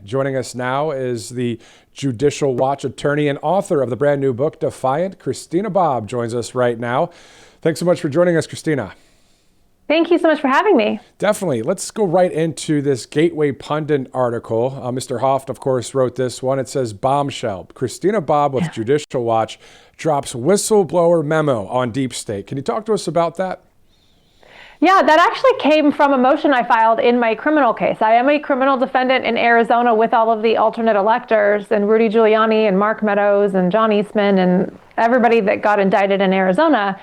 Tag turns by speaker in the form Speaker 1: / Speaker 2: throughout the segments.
Speaker 1: Joining us now is the Judicial Watch attorney and author of the brand new book, Defiant. Christina Bobb joins us right now. Thanks so much for joining us, Christina.
Speaker 2: Thank you so much for having me.
Speaker 1: Definitely. Let's go right into this Gateway Pundit article. Mr. Hoft, of course, wrote this one. It says, bombshell. Christina Bobb with Judicial Watch drops whistleblower memo on deep state. Can you talk to us about that?
Speaker 2: Yeah, that actually came from a motion I filed in my criminal case. I am a criminal defendant in Arizona with all of the alternate electors and Rudy Giuliani and Mark Meadows and John Eastman and everybody that got indicted in Arizona.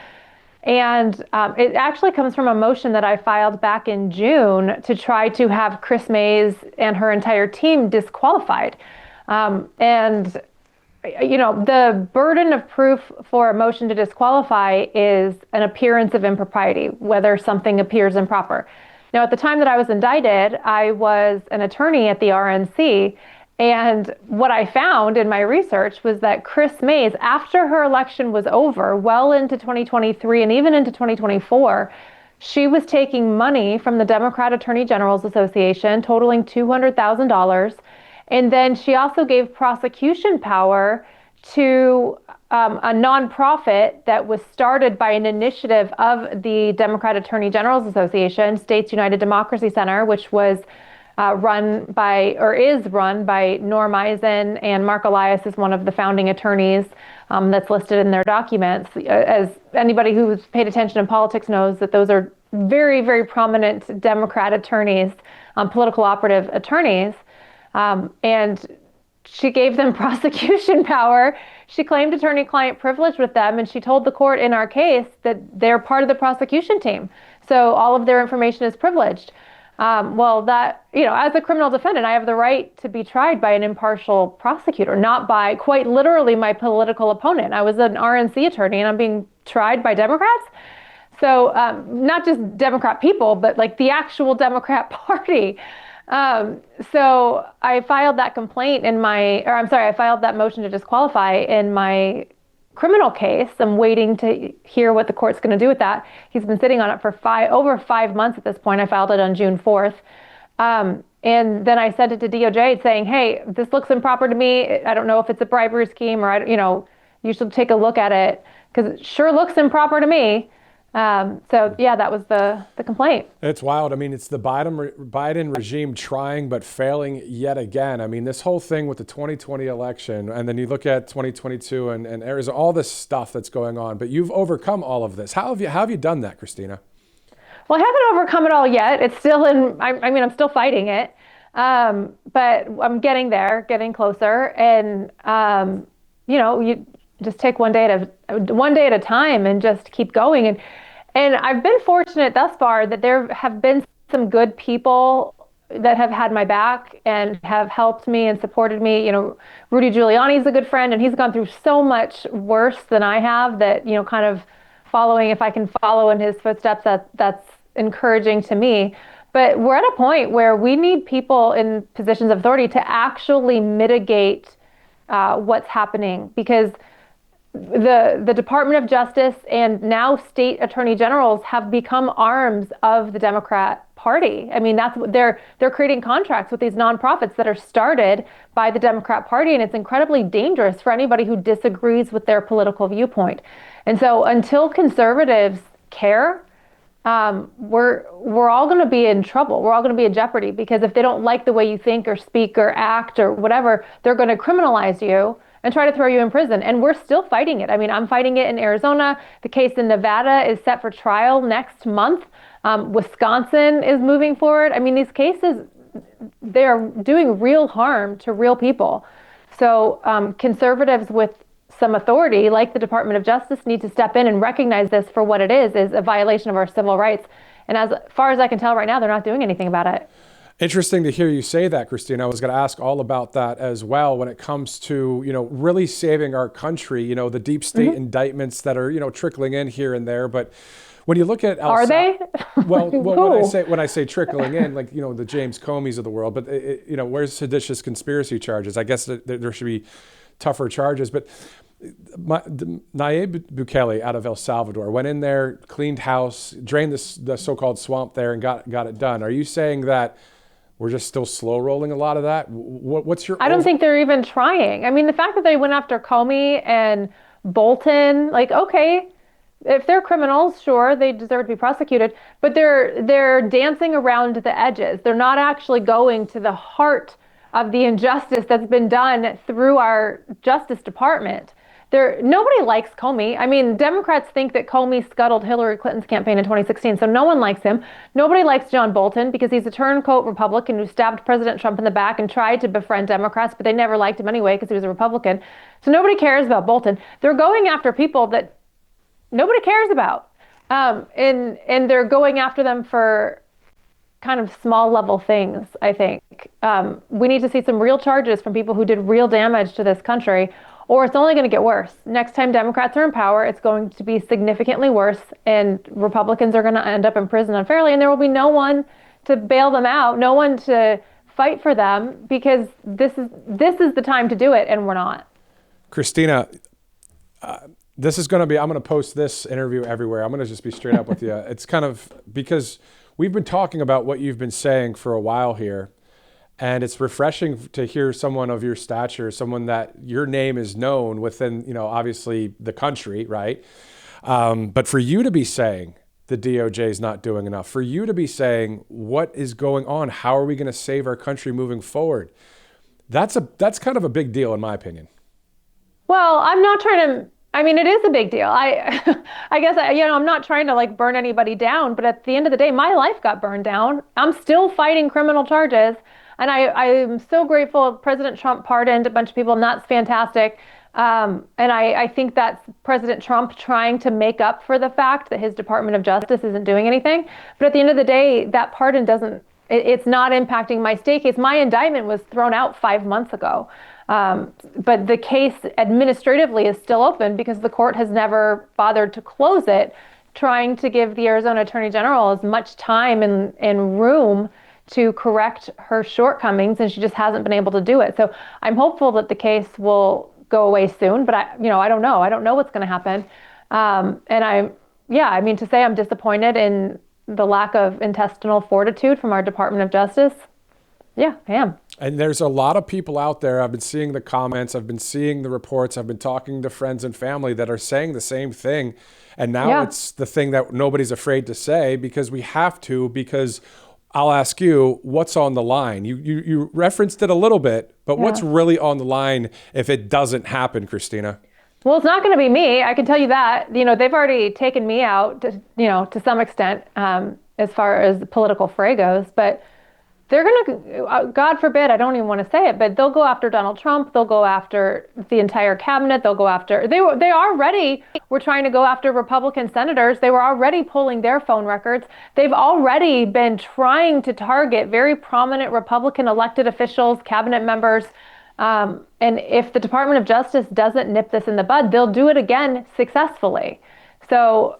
Speaker 2: And it actually comes from a motion that I filed back in June to try to have Chris Mays and her entire team disqualified. And the burden of proof for a motion to disqualify is an appearance of impropriety, whether something appears improper. Now, at the time that I was indicted, I was an attorney at the RNC. And what I found in my research was that Chris Mays, after her election was over, well into 2023 and even into 2024, she was taking money from the Democrat Attorney General's Association, totaling $200,000. And then she also gave prosecution power to a nonprofit that was started by an initiative of the Democrat Attorney General's Association, States United Democracy Center, which was is run by Norm Eisen, and Mark Elias is one of the founding attorneys that's listed in their documents. As anybody who's paid attention in politics knows, that those are very, very prominent Democrat attorneys, political operative attorneys. And she gave them prosecution power. She claimed attorney-client privilege with them, and she told the court in our case that they're part of the prosecution team. So all of their information is privileged. As a criminal defendant, I have the right to be tried by an impartial prosecutor, not by quite literally my political opponent. I was an RNC attorney and I'm being tried by Democrats. So not just Democrat people, but like the actual Democrat Party. So I filed that complaint I filed that motion to disqualify in my criminal case. I'm waiting to hear what the court's going to do with that. He's been sitting on it for over 5 months at this point. I filed it on June 4th. And then I sent it to DOJ saying, hey, this looks improper to me. I don't know if it's a bribery scheme or, you should take a look at it because it sure looks improper to me. That was the complaint.
Speaker 1: It's wild. I mean, it's the Biden regime trying but failing yet again. I mean, this whole thing with the 2020 election, and then you look at 2022 and Arizona, all this stuff that's going on. But you've overcome all of this. How have you done that, Christina?
Speaker 2: Well, I haven't overcome it all yet. It's still I'm still fighting it. But I'm getting there, getting closer. And, you just take one day at a time and just keep going. And I've been fortunate thus far that there have been some good people that have had my back and have helped me and supported me. Rudy Giuliani is a good friend, and he's gone through so much worse than I have that, kind of following, if I can follow in his footsteps, that's encouraging to me. But we're at a point where we need people in positions of authority to actually mitigate what's happening, because the Department of Justice and now state attorney generals have become arms of the Democrat Party. I mean, that's what they're creating contracts with these nonprofits that are started by the Democrat Party, and it's incredibly dangerous for anybody who disagrees with their political viewpoint. And so until conservatives care, we're all going to be in trouble. We're all going to be in jeopardy, because if they don't like the way you think or speak or act or whatever, they're going to criminalize you and try to throw you in prison. And we're still fighting it. I mean, I'm fighting it in Arizona. The case in Nevada is set for trial next month. Wisconsin is moving forward. I mean, these cases, they're doing real harm to real people. So conservatives with some authority, like the Department of Justice, need to step in and recognize this for what it is a violation of our civil rights. And as far as I can tell right now, they're not doing anything about it.
Speaker 1: Interesting to hear you say that, Christina. I was going to ask all about that as well when it comes to, really saving our country, the deep state indictments that are, trickling in here and there. But when you look at
Speaker 2: Are they?
Speaker 1: Well, when I say trickling in, like, the James Comeys of the world, but where's seditious conspiracy charges? I guess there should be tougher charges. But Nayib Bukele out of El Salvador went in there, cleaned house, drained the so-called swamp there, and got it done. Are you saying that we're just still slow rolling a lot of that? What's your
Speaker 2: I don't think they're even trying. I mean, the fact that they went after Comey and Bolton, like, okay, if they're criminals, sure, they deserve to be prosecuted, but they're dancing around the edges. They're not actually going to the heart of the injustice that's been done through our Justice Department. Nobody likes Comey. I mean, Democrats think that Comey scuttled Hillary Clinton's campaign in 2016, so no one likes him. Nobody likes John Bolton because he's a turncoat Republican who stabbed President Trump in the back and tried to befriend Democrats, but they never liked him anyway because he was a Republican. So nobody cares about Bolton. They're going after people that nobody cares about. And they're going after them for kind of small level things, I think. We need to see some real charges from people who did real damage to this country, or it's only going to get worse. Next time Democrats are in power, it's going to be significantly worse, and Republicans are going to end up in prison unfairly, and there will be no one to bail them out, no one to fight for them, because this is the time to do it, and we're not.
Speaker 1: Christina, this is going to be, I'm going to post this interview everywhere. I'm going to just be straight up with you. It's kind of because we've been talking about what you've been saying for a while here, and it's refreshing to hear someone of your stature, someone that your name is known within, obviously the country, right? But for you to be saying the DOJ is not doing enough, for you to be saying what is going on, how are we going to save our country moving forward? That's kind of a big deal in my opinion.
Speaker 2: Well, I'm not trying to. I mean, it is a big deal. I guess, I'm not trying to like burn anybody down, but at the end of the day, my life got burned down. I'm still fighting criminal charges. And I am so grateful President Trump pardoned a bunch of people, and that's fantastic. And I think that's President Trump trying to make up for the fact that his Department of Justice isn't doing anything. But at the end of the day, that pardon it's not impacting my state case. My indictment was thrown out 5 months ago. But the case administratively is still open because the court has never bothered to close it, trying to give the Arizona Attorney General as much time and room to correct her shortcomings, and she just hasn't been able to do it. So I'm hopeful that the case will go away soon, but I don't know. I don't know what's going to happen. To say I'm disappointed in the lack of intestinal fortitude from our Department of Justice. Yeah, I am.
Speaker 1: And there's a lot of people out there. I've been seeing the comments. I've been seeing the reports. I've been talking to friends and family that are saying the same thing. And now it's the thing that nobody's afraid to say because we have to, because I'll ask you, what's on the line? You referenced it a little bit, but what's really on the line if it doesn't happen, Christina?
Speaker 2: Well, it's not going to be me. I can tell you that. They've already taken me out, to some extent, as far as the political fray goes. But they're going to, God forbid, I don't even want to say it, but they'll go after Donald Trump. They'll go after the entire cabinet. They'll go after, they already were trying to go after Republican senators. They were already pulling their phone records. They've already been trying to target very prominent Republican elected officials, cabinet members. And if the Department of Justice doesn't nip this in the bud, they'll do it again successfully. So,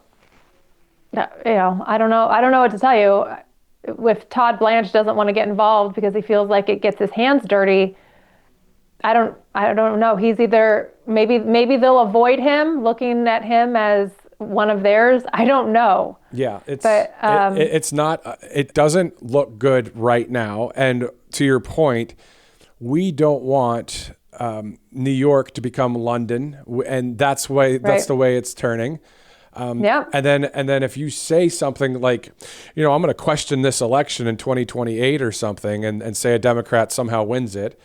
Speaker 2: I don't know what to tell you. If Todd Blanche doesn't want to get involved because he feels like it gets his hands dirty, I don't know. He's either maybe they'll avoid him, looking at him as one of theirs. I don't know.
Speaker 1: Yeah, it's not. It doesn't look good right now. And to your point, we don't want New York to become London, and that's the way it's turning. And then if you say something like, I'm going to question this election in 2028 or something, and say a Democrat somehow wins it,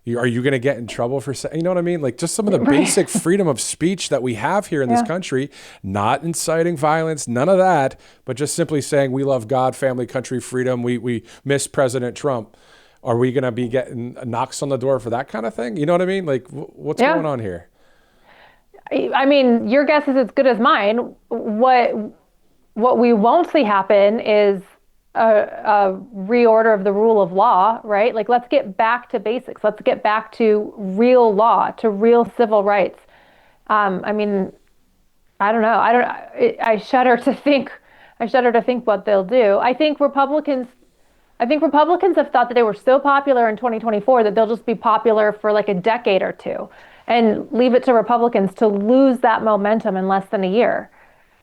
Speaker 1: are you going to get in trouble for saying, you know what I mean? Like just some of the basic freedom of speech that we have here in this country, not inciting violence, none of that, but just simply saying we love God, family, country, freedom. We miss President Trump. Are we going to be getting knocks on the door for that kind of thing? You know what I mean? Like what's going on here?
Speaker 2: I mean, your guess is as good as mine. What we won't see happen is a reorder of the rule of law, right? Like, let's get back to basics. Let's get back to real law, to real civil rights. I mean, I don't know. I shudder to think what they'll do. I think Republicans have thought that they were so popular in 2024 that they'll just be popular for like a decade or two, and leave it to Republicans to lose that momentum in less than a year.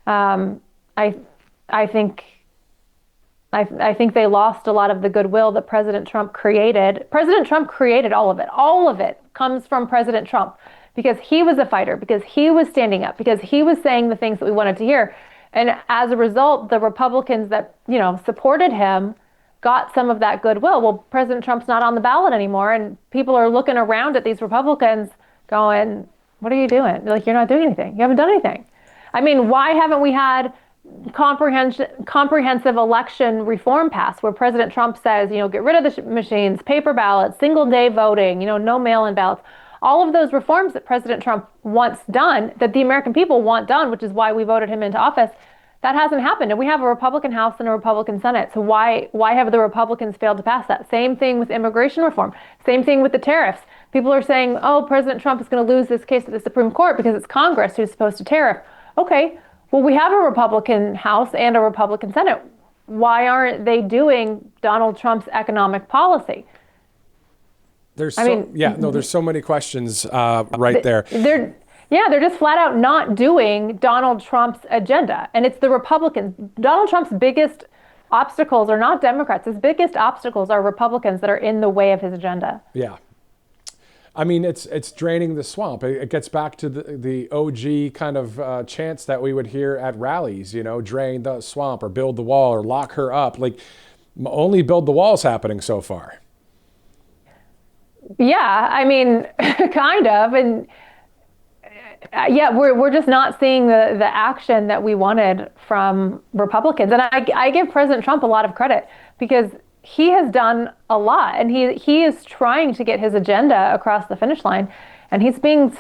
Speaker 2: I think I think they lost a lot of the goodwill that President Trump created. President Trump created all of it. All of it comes from President Trump because he was a fighter, because he was standing up, because he was saying the things that we wanted to hear. And as a result, the Republicans that, supported him got some of that goodwill. Well, President Trump's not on the ballot anymore, and people are looking around at these Republicans going, what are you doing? Like, you're not doing anything. You haven't done anything. I mean, why haven't we had comprehensive election reform passed where President Trump says, get rid of the machines, paper ballots, single day voting, no mail-in ballots, all of those reforms that President Trump wants done, that the American people want done, which is why we voted him into office, that hasn't happened. And we have a Republican House and a Republican Senate. So why have the Republicans failed to pass that? Same thing with immigration reform. Same thing with the tariffs. People are saying, oh, President Trump is going to lose this case at the Supreme Court because it's Congress who's supposed to tariff. Okay, well, we have a Republican House and a Republican Senate. Why aren't they doing Donald Trump's economic policy?
Speaker 1: There's so many questions right there.
Speaker 2: They're just flat out not doing Donald Trump's agenda. And it's the Republicans. Donald Trump's biggest obstacles are not Democrats. His biggest obstacles are Republicans that are in the way of his agenda.
Speaker 1: Yeah. I mean, it's draining the swamp. It gets back to the OG kind of chants that we would hear at rallies, drain the swamp or build the wall or lock her up. Like, only build the wall's happening so far.
Speaker 2: Yeah, I mean, kind of. And yeah, we're just not seeing the action that we wanted from Republicans. And I give President Trump a lot of credit because he has done a lot, and he is trying to get his agenda across the finish line, and he's being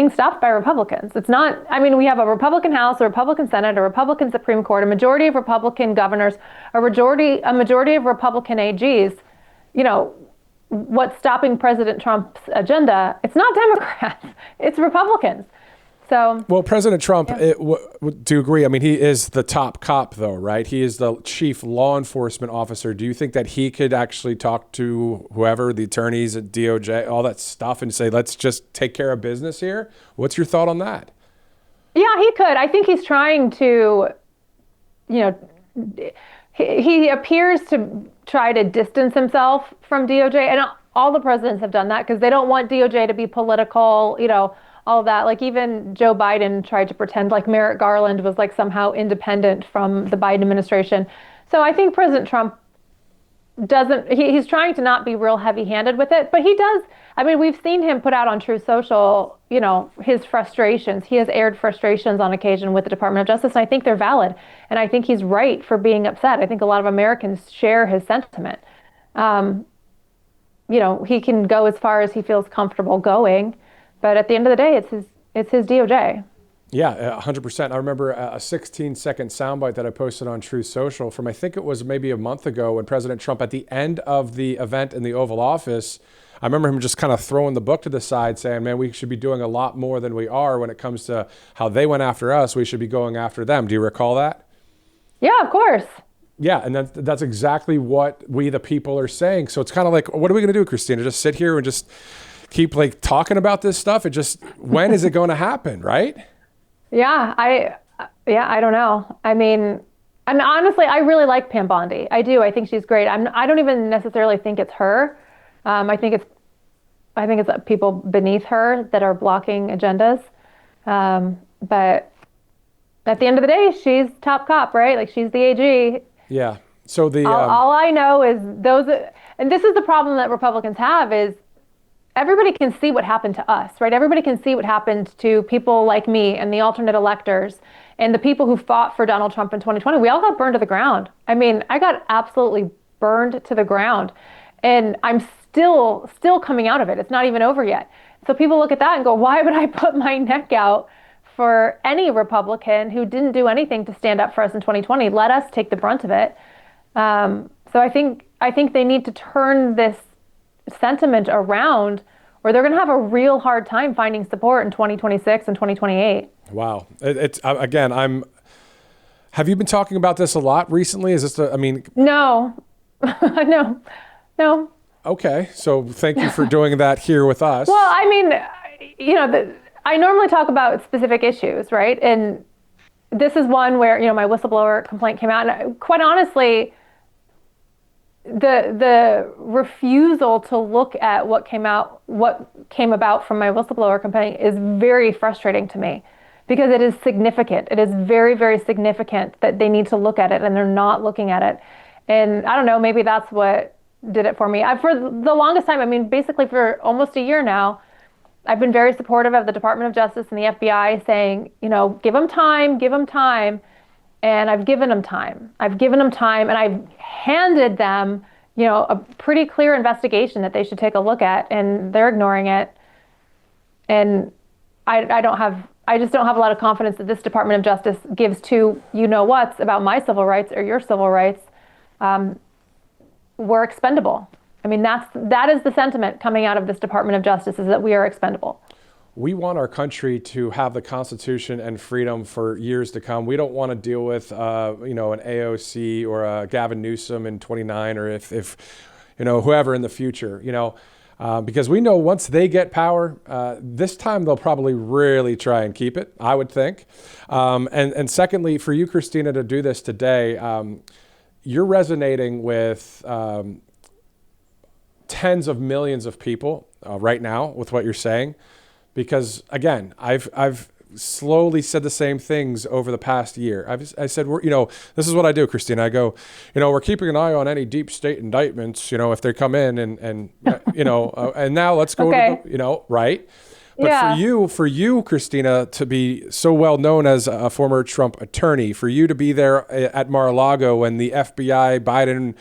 Speaker 2: stopped by Republicans. It's not. I mean, we have a Republican House, a Republican Senate, a Republican Supreme Court, a majority of Republican governors, a majority of Republican AGs. What's stopping President Trump's agenda? It's not Democrats. It's Republicans. So,
Speaker 1: well, President Trump, do you agree? I mean, he is the top cop, though, right? He is the chief law enforcement officer. Do you think that he could actually talk to whoever, the attorneys at DOJ, all that stuff, and say, let's just take care of business here? What's your thought on that?
Speaker 2: Yeah, he could. I think he's trying to, he appears to try to distance himself from DOJ, and all the presidents have done that because they don't want DOJ to be political, all of that. Like, even Joe Biden tried to pretend like Merrick Garland was like somehow independent from the Biden administration. So I think President Trump he's trying to not be real heavy-handed with it, but he does. I mean, we've seen him put out on Truth Social, his frustrations. He has aired frustrations on occasion with the Department of Justice, and I think they're valid. And I think he's right for being upset. I think a lot of Americans share his sentiment. He can go as far as he feels comfortable going, but at the end of the day, it's his DOJ.
Speaker 1: Yeah, 100%. I remember a 16-second soundbite that I posted on Truth Social from, I think it was maybe a month ago, when President Trump, at the end of the event in the Oval Office, I remember him just kind of throwing the book to the side saying, man, we should be doing a lot more than we are when it comes to how they went after us. We should be going after them. Do you recall that? Yeah,
Speaker 2: of course.
Speaker 1: Yeah, and that's exactly what we, the people, are saying. So it's kind of like, what are we going to do, Christina? Just sit here and just keep talking about this stuff? When is it going to happen, right?
Speaker 2: Yeah, I don't know. I mean, and honestly, I really like Pam Bondi. I do. I think she's great. I don't even necessarily think it's her. I think it's people beneath her that are blocking agendas. But at the end of the day, she's top cop, right? Like, she's the AG.
Speaker 1: Yeah. So
Speaker 2: all I know is and this is the problem that Republicans have, is everybody can see what happened to us, right? Everybody can see what happened to people like me and the alternate electors and the people who fought for Donald Trump in 2020. We all got burned to the ground. I mean, I got absolutely burned to the ground, and I'm still coming out of it. It's not even over yet. So people look at that and go, why would I put my neck out for any Republican who didn't do anything to stand up for us in 2020? Let us take the brunt of it. So I think they need to turn this sentiment around, or they're going to have a real hard time finding support in 2026 and 2028. Wow.
Speaker 1: Have you been talking about this a lot recently? Is this
Speaker 2: No. No.
Speaker 1: Okay. So thank you for doing that here with us.
Speaker 2: Well, I mean, I normally talk about specific issues, right? And this is one where, my whistleblower complaint came out, and quite honestly, the refusal to look at what came about from my whistleblower campaign is very frustrating to me because it is significant. It is very, very significant that they need to look at it and they're not looking at it. And I don't know, maybe that's what did it for me. For the longest time, I mean, basically for almost a year now, I've been very supportive of the Department of Justice and the FBI saying, give them time, give them time. And I've given them time. I've given them time and I've handed them, a pretty clear investigation that they should take a look at, and they're ignoring it. And I just don't have a lot of confidence that this Department of Justice gives two whats about my civil rights or your civil rights. We're expendable. I mean, that is the sentiment coming out of this Department of Justice, is that we are expendable.
Speaker 1: We want our country to have the Constitution and freedom for years to come. We don't want to deal with, an AOC or a Gavin Newsom in 29, or if whoever in the future, because we know once they get power, this time they'll probably really try and keep it, I would think. And secondly, for you, Christina, to do this today, you're resonating with tens of millions of people right now with what you're saying. Because again, I've slowly said the same things over the past year. I said, this is what I do, Christina. I go, we're keeping an eye on any deep state indictments, if they come in and and now let's go
Speaker 2: okay.
Speaker 1: to right. But for you, Christina, to be so well known as a former Trump attorney, for you to be there at Mar-a-Lago when the FBI Biden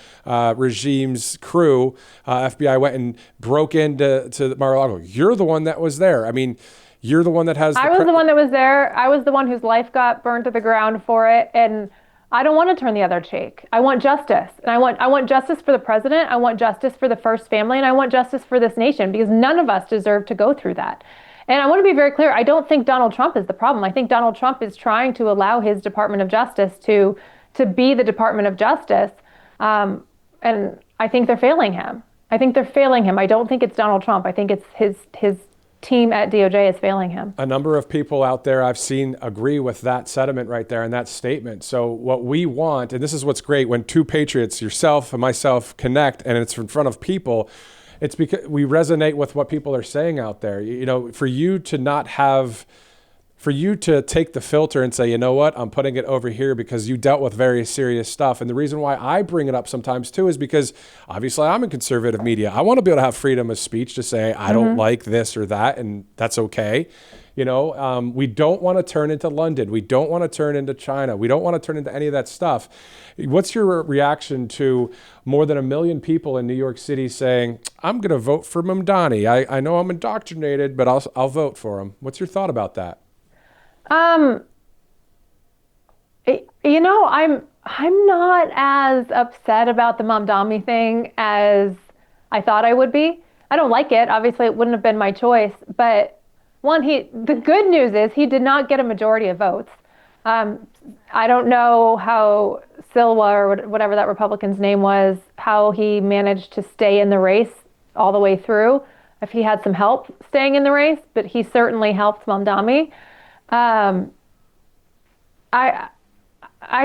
Speaker 1: regime's crew, FBI went and broke into Mar-a-Lago, you're the one that was there. I mean, you're the one that has.
Speaker 2: I was the one that was there. I was the one whose life got burned to the ground for it, and I don't want to turn the other cheek. I want justice, and I want justice for the president. I want justice for the first family, and I want justice for this nation, because none of us deserve to go through that. And I want to be very clear. I don't think Donald Trump is the problem. I think Donald Trump is trying to allow his Department of Justice to be the Department of Justice. And I think they're failing him. I don't think it's Donald Trump. I think it's his team at DOJ is failing him.
Speaker 1: A number of people out there I've seen agree with that sentiment right there and that statement. So what we want, and this is what's great, when two patriots, yourself and myself, connect and it's in front of people, it's because we resonate with what people are saying out there. For you to take the filter and say, you know what, I'm putting it over here because you dealt with very serious stuff. And the reason why I bring it up sometimes too is because obviously I'm in conservative media. I want to be able to have freedom of speech to say, I don't like this or that, and that's okay. We don't want to turn into London. We don't want to turn into China. We don't want to turn into any of that stuff. What's your reaction to more than 1 million people in New York City saying, I'm going to vote for Mamdani. I know I'm indoctrinated, but I'll vote for him. What's your thought about that?
Speaker 2: I'm not as upset about the Mamdani thing as I thought I would be. I don't like it. Obviously, it wouldn't have been my choice, but the good news is he did not get a majority of votes. I don't know how Silva, or whatever that Republican's name was, how he managed to stay in the race all the way through, if he had some help staying in the race, but he certainly helped Mamdani. I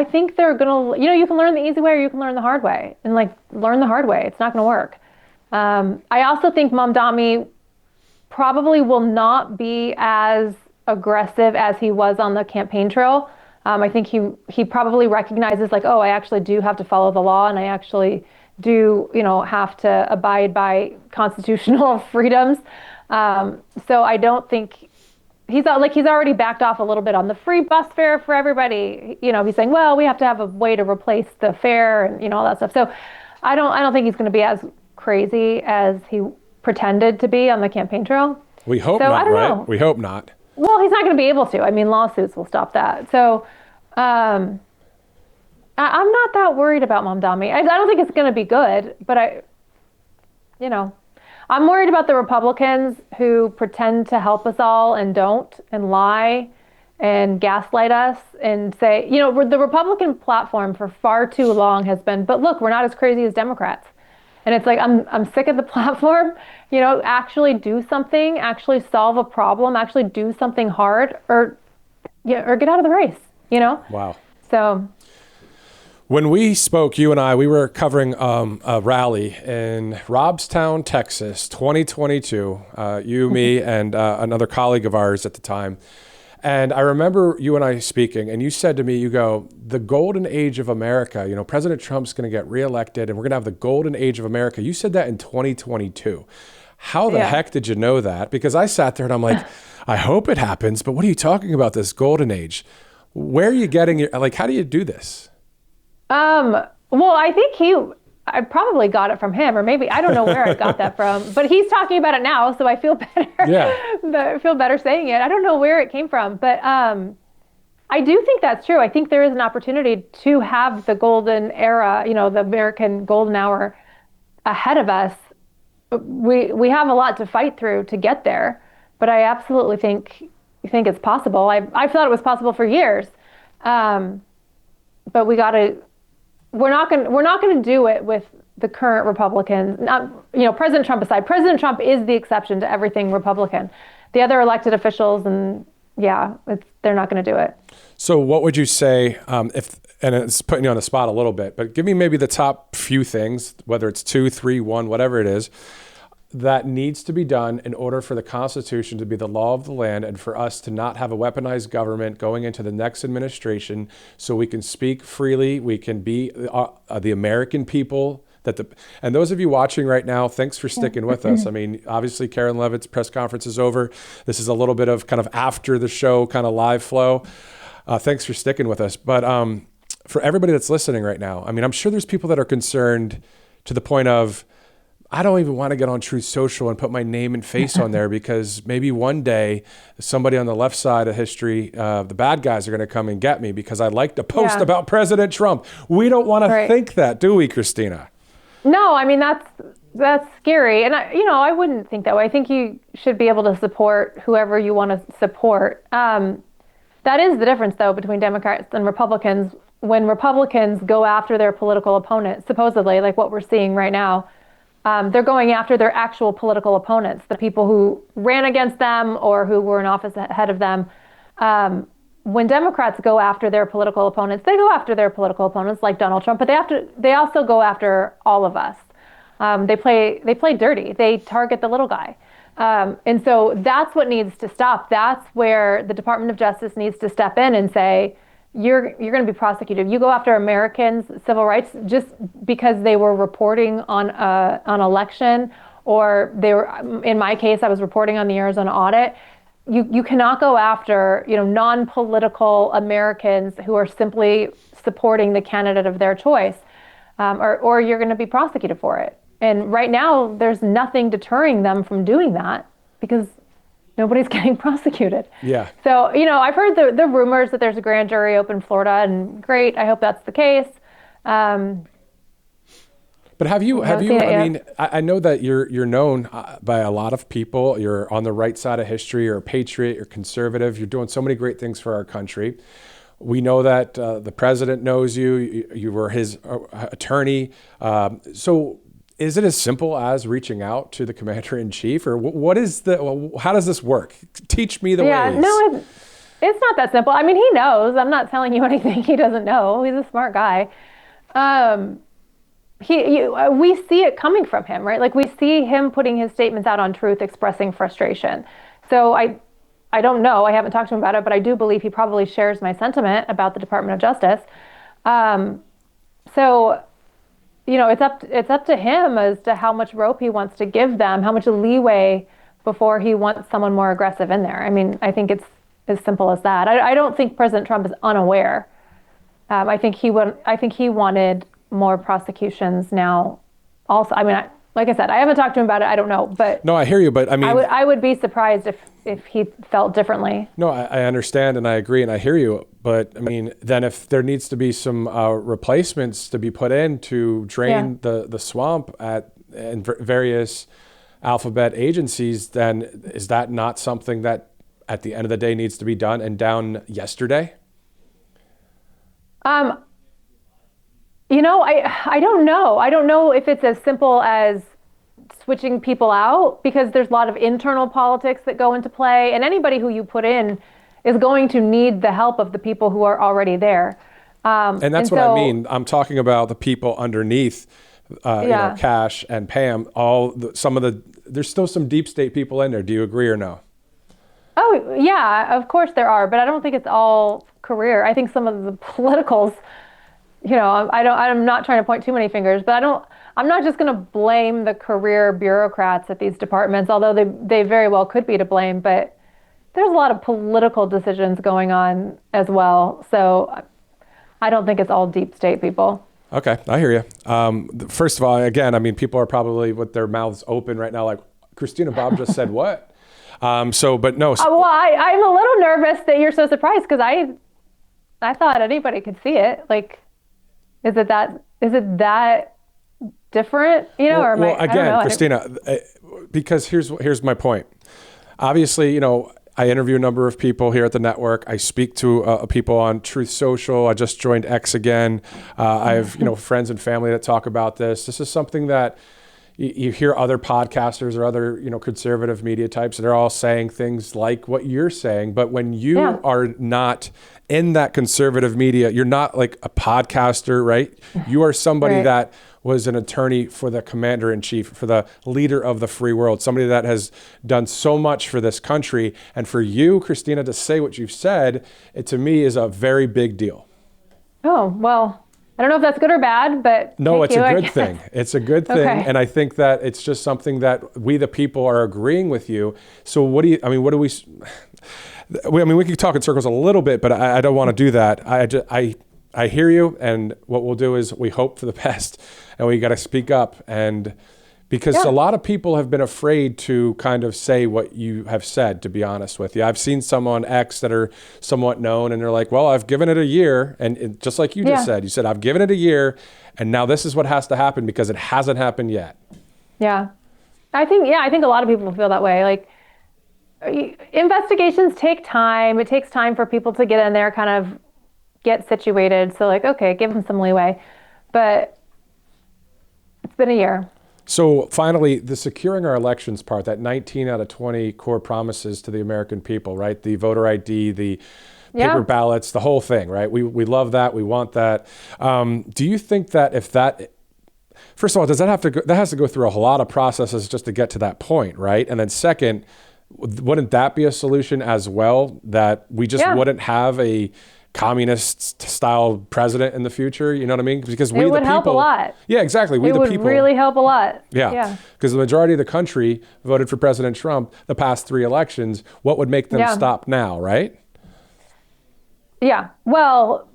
Speaker 2: think they're going to, you can learn the easy way or you can learn the hard way, and learn the hard way. It's not going to work. I also think Mamdani probably will not be as aggressive as he was on the campaign trail. I think he probably recognizes I actually do have to follow the law, and I actually do, have to abide by constitutional freedoms. So I don't think he's already backed off a little bit on the free bus fare for everybody. He's saying, well, we have to have a way to replace the fare and, all that stuff. So I don't think he's going to be as crazy as he pretended to be on the campaign trail.
Speaker 1: We hope not, right? We hope not.
Speaker 2: Well, he's not going to be able to. I mean, lawsuits will stop that. So I'm not that worried about Mamdani. I don't think it's going to be good, but I'm worried about the Republicans who pretend to help us all and don't, and lie and gaslight us and say, the Republican platform for far too long has been, but look, we're not as crazy as Democrats. And it's I'm sick of the platform, actually do something, actually solve a problem, actually do something hard, or get out of the race,
Speaker 1: Wow.
Speaker 2: So.
Speaker 1: When we spoke, you and I, we were covering a rally in Robstown, Texas, 2022. You, me, and another colleague of ours at the time. And I remember you and I speaking, and you said to me, you go, the golden age of America, President Trump's going to get reelected, and we're going to have the golden age of America. You said that in 2022. How the heck did you know that? Because I sat there and I'm like, I hope it happens, but what are you talking about, this golden age? Where are you getting your, how do you do this?
Speaker 2: Well, I think I probably got it from him, or maybe, I don't know where I got that from, but he's talking about it now, so I feel better.
Speaker 1: Yeah.
Speaker 2: I feel better saying it. I don't know where it came from, but, I do think that's true. I think there is an opportunity to have the golden era, the American golden hour ahead of us. We have a lot to fight through to get there, but I absolutely think it's possible. I thought it was possible for years. But we're not going to do it with the current Republicans. Not, President Trump aside. President Trump is the exception to everything Republican. The other elected officials, and they're not going to do it.
Speaker 1: So what would you say, and it's putting you on the spot a little bit, but give me maybe the top few things, whether it's 2, 3, 1, whatever it is, that needs to be done in order for the Constitution to be the law of the land and for us to not have a weaponized government going into the next administration, so we can speak freely, we can be the American people. And those of you watching right now, thanks for sticking with us. I mean, obviously Karen Levitt's press conference is over. This is a little bit of kind of after the show kind of live flow. Thanks for sticking with us. But for everybody that's listening right now, I mean, I'm sure there's people that are concerned to the point of, I don't even want to get on Truth Social and put my name and face on there because maybe one day somebody on the left side of history, the bad guys are going to come and get me because I like to post about President Trump. We don't want to think that, do we, Christina? No,
Speaker 2: I mean, that's scary. And I wouldn't think that way. I think you should be able to support whoever you want to support. That is the difference, though, between Democrats and Republicans. When Republicans go after their political opponents, supposedly, like what we're seeing right now, they're going after their actual political opponents, the people who ran against them or who were in office ahead of them. When Democrats go after their political opponents, they go after their political opponents like Donald Trump, but they also go after all of us. They play dirty. They target the little guy. And so that's what needs to stop. That's where the Department of Justice needs to step in and say, you're going to be prosecuted. You go after Americans' civil rights just because they were reporting on an election, or they were, in my case, I was reporting on the Arizona audit. You cannot go after, non-political Americans who are simply supporting the candidate of their choice, or you're going to be prosecuted for it. And right now, there's nothing deterring them from doing that because nobody's getting prosecuted.
Speaker 1: Yeah.
Speaker 2: So, I've heard the rumors that there's a grand jury open in Florida, and great. I hope that's the case.
Speaker 1: But have you, I mean, I know that you're known by a lot of people. You're on the right side of history. You're a patriot. You're conservative. You're doing so many great things for our country. We know that the president knows you. You were his attorney. So is it as simple as reaching out to the commander-in-chief, or how does this work? Teach me the ways.
Speaker 2: Yeah, no, it's not that simple. I mean, he knows. I'm not telling you anything he doesn't know. He's a smart guy. We see it coming from him, right? Like, we see him putting his statements out on Truth, expressing frustration. So I don't know. I haven't talked to him about it, but I do believe he probably shares my sentiment about the Department of Justice. So it's up to him as to how much rope he wants to give them, how much leeway before he wants someone more aggressive in there. I mean, I think it's as simple as that. I don't think President Trump is unaware. I think he wanted more prosecutions now. Also, I mean, like I said, I haven't talked to him about it. I don't know, but
Speaker 1: no, I hear you. But I mean,
Speaker 2: I would be surprised if he felt differently.
Speaker 1: No, I understand and I agree and I hear you. But I mean, then if there needs to be some replacements to be put in to drain the swamp in various alphabet agencies, then is that not something that at the end of the day needs to be done and down yesterday?
Speaker 2: I don't know. I don't know if it's as simple as switching people out, because there's a lot of internal politics that go into play, and anybody who you put in is going to need the help of the people who are already there.
Speaker 1: And that's what I mean. I'm talking about the people underneath, Cash and Pam, there's still some deep state people in there. Do you agree or no?
Speaker 2: Oh, yeah, of course there are, but I don't think it's all career. I think some of the politicals, I'm not trying to point too many fingers, but I'm not just going to blame the career bureaucrats at these departments, although they very well could be to blame, but there's a lot of political decisions going on as well. So I don't think it's all deep state people.
Speaker 1: Okay, I hear you. First of all, again, I mean, people are probably with their mouths open right now, like, Christina, Bobb just said what? But no.
Speaker 2: Well, I'm a little nervous that you're so surprised because I thought anybody could see it. Like, is it that different?
Speaker 1: Well, again, Christina, because here's my point. Obviously, I interview a number of people here at the network. I speak to people on Truth Social. I just joined X again. I have friends and family that talk about this. This is something that you hear other podcasters or other conservative media types that are all saying things like what you're saying. But when you are not in that conservative media, you're not like a podcaster, right? You are somebody that was an attorney for the commander in chief, for the leader of the free world, somebody that has done so much for this country. And for you, Christina, to say what you've said, it to me is a very big deal.
Speaker 2: Oh, well, I don't know if that's good or bad, but
Speaker 1: no, it's a good thing. It's a good thing.
Speaker 2: Okay.
Speaker 1: And I think that it's just something that we, the people, are agreeing with you. So what do we could talk in circles a little bit, but I don't want to do that. I hear you. And what we'll do is we hope for the best and we got to speak up. And because a lot of people have been afraid to kind of say what you have said, to be honest with you. I've seen some on X that are somewhat known and they're like, well, I've given it a year. And just like you just said, you said, I've given it a year and now this is what has to happen because it hasn't happened yet.
Speaker 2: Yeah. I think a lot of people feel that way. Like, investigations take time. It takes time for people to get in there, kind of get situated. So like, okay, give them some leeway, but it's been a year.
Speaker 1: So finally, the securing our elections part, that 19 out of 20 core promises to the American people, right? The voter ID, the paper ballots, the whole thing, right? We love that. We want that. Do you think that first of all, that has to go through a lot of processes just to get to that point, right? And then second, wouldn't that be a solution as well, that we just wouldn't have a communist style president in the future? You know what I mean? Because
Speaker 2: it would help a lot.
Speaker 1: Yeah, exactly.
Speaker 2: It would really help a lot.
Speaker 1: Yeah. Because the majority of the country voted for President Trump the past 3 elections. What would make them stop now, right?
Speaker 2: Yeah. Well,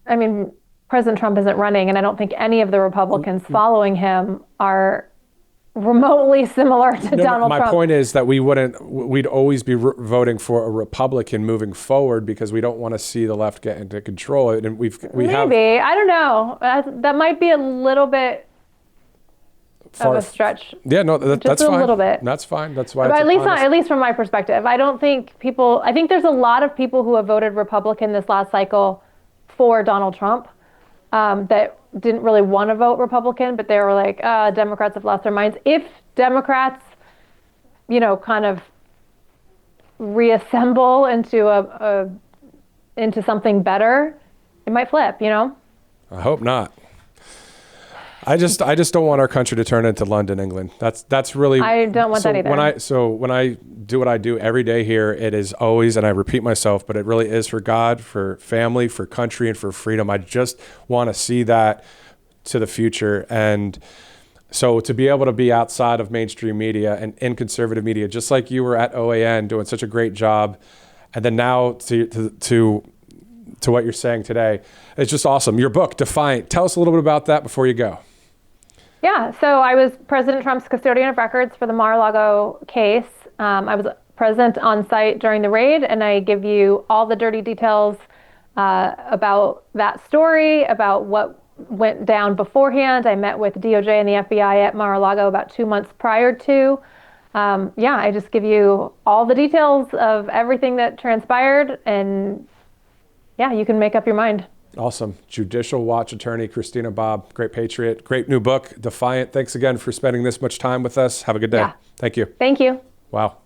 Speaker 2: I mean, President Trump isn't running, and I don't think any of the Republicans following him are remotely similar to Donald Trump.
Speaker 1: My point is that we'd always be voting for a Republican moving forward because we don't want to see the left get into control. And maybe, I don't know. That might be a little bit of a stretch. Yeah, no, that's fine.
Speaker 2: A little bit.
Speaker 1: That's fine. That's why.
Speaker 2: But at least from my perspective, I think there's a lot of people who have voted Republican this last cycle for Donald Trump that didn't really want to vote Republican, but they were like, Democrats have lost their minds. If Democrats, kind of reassemble into into something better, it might flip,
Speaker 1: I hope not. I just don't want our country to turn into London, England. That's really. I
Speaker 2: don't want that either.
Speaker 1: When I do what I do every day here, it is always, and I repeat myself, but it really is for God, for family, for country, and for freedom. I just want to see that to the future. And so to be able to be outside of mainstream media and in conservative media, just like you were at OAN doing such a great job, and then now to what you're saying today, it's just awesome. Your book, Defiant. Tell us a little bit about that before you go.
Speaker 2: Yeah, so I was President Trump's custodian of records for the Mar-a-Lago case. I was present on site during the raid, and I give you all the dirty details about that story, about what went down beforehand. I met with DOJ and the FBI at Mar-a-Lago about 2 months prior to. I just give you all the details of everything that transpired, and you can make up your mind.
Speaker 1: Awesome. Judicial Watch attorney Christina Bobb, great patriot, great new book, Defiant. Thanks again for spending this much time with us. Have a good day.
Speaker 2: Yeah.
Speaker 1: Thank you.
Speaker 2: Thank you.
Speaker 1: Wow.